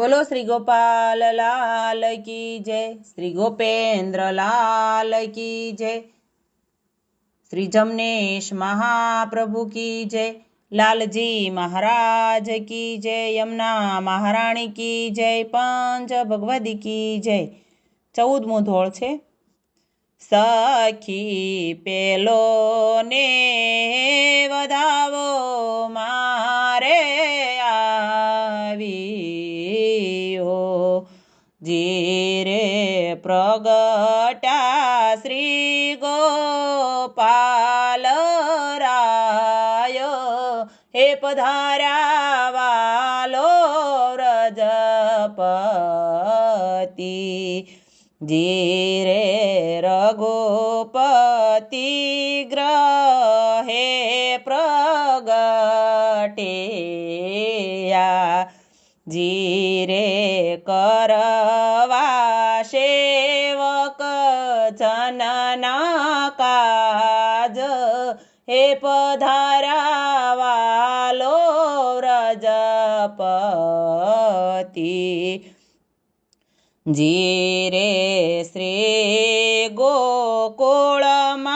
बोलो श्री गोपाल लाल की जय। श्री गोपेंद्र लाल की जय। श्री जमनेश महाप्रभु की जय। लालजी महाराज की जय। यमुना महाराणी की जय। पंच भगवती की जय। 14मो ધોળ છે। સખી પેલો ને વધાવો મારે આવ્યો, જીરે પ્રગટા શ્રી ગોપાલ રાય, હે પધાર્યા વાલો વ્રજપતિ, જીરે રઘુપતિ ગ્રહે પ્રગટેયા, જીરે કરવા સેવક જનના કાજ, હે પધાર્યા વાલો વ્રજપતિ, જીરે શ્રી ગોકુળમાં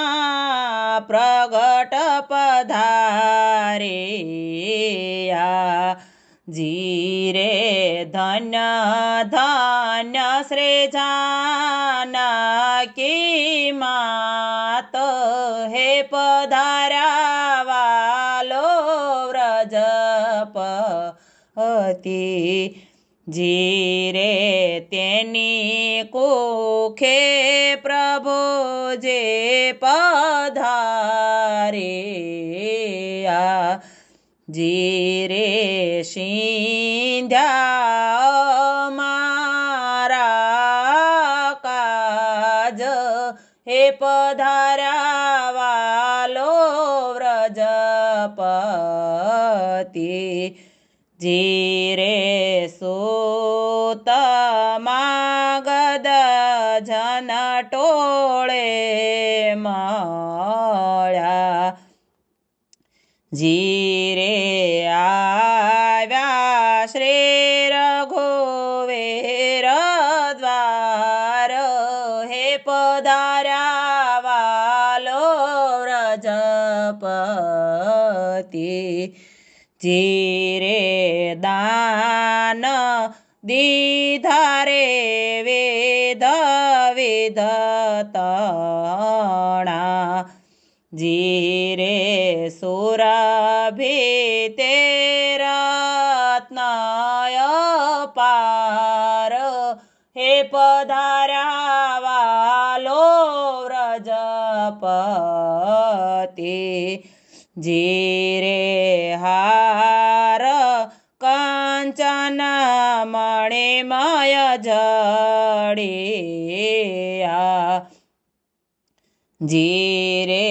પ્રગટ પધાર્યા, જીરે ધન્ય ધન્ય શ્રી જાનકી માત, હે પધાર્યા વાલો વ્રજપતિ, જીરે તેની કુખે પ્રભુજે પધાર્યા, જીરે સિંધ્યા મારા કાજ, હે પધાર્યા વાલો વ્રજપતિ, જીરે સૂત માગદ જન ટોળે મળ્યા, જીરે આવ્યા શ્રી રઘુવીર દ્વાર, હે પધાર્યા વાલો વ્રજપતિ, જીરે દાન દીધા રે વેદ વિધતણા, જીરે સુરભિ તે રત્નય પાર, હે પધાર્યા વાલો વ્રજપતિ, જીરે હાર કંચન મણિમય જડિયા, જીરે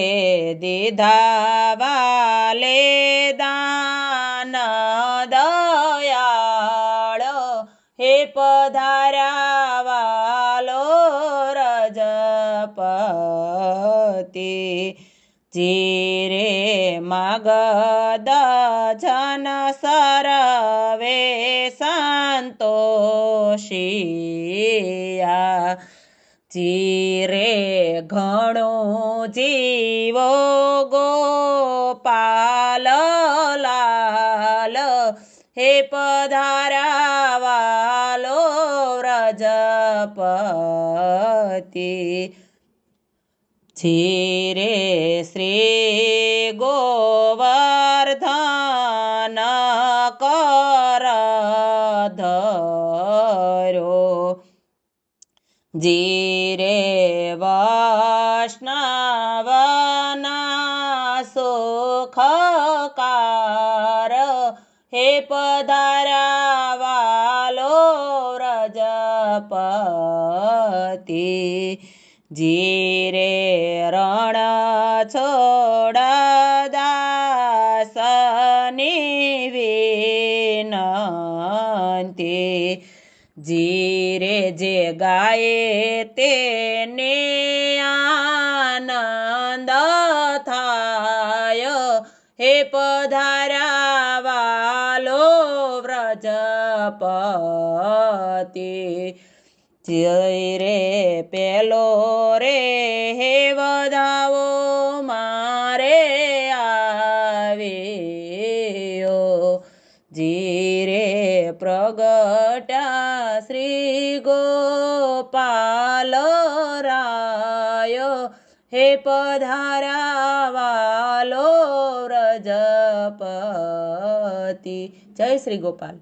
દીધા વાલે દાન દયાળ, હે પધાર્યા વાલો વ્રજપતિ, જીરે મગધ જન સરવે સંતોષિયા, જીરે ઘણો જીવો ગોપાલ લાલ, હે પધાર્યા વાલો વ્રજપતિ, જીરે શ્રી ગોવર્ધન કર ધરો, જીરે વૈષ્ણવના સુખકાર, હે પધાર્યા વાલો વ્રજપતિ, જીરે રણ છોડ દાસની વિનંતી, જીરે જે ગાયે તેને આનંદ થાય, હે પધાર્યા વાલો વ્રજ પતિ જય રે પેલો રે હે વધાવો મારે આવ્યો જીરે પ્રગટા શ્રી ગોપાલ રાયો હે પધાર્યા વાલો વ્રજપતિ જય શ્રી ગોપાલ।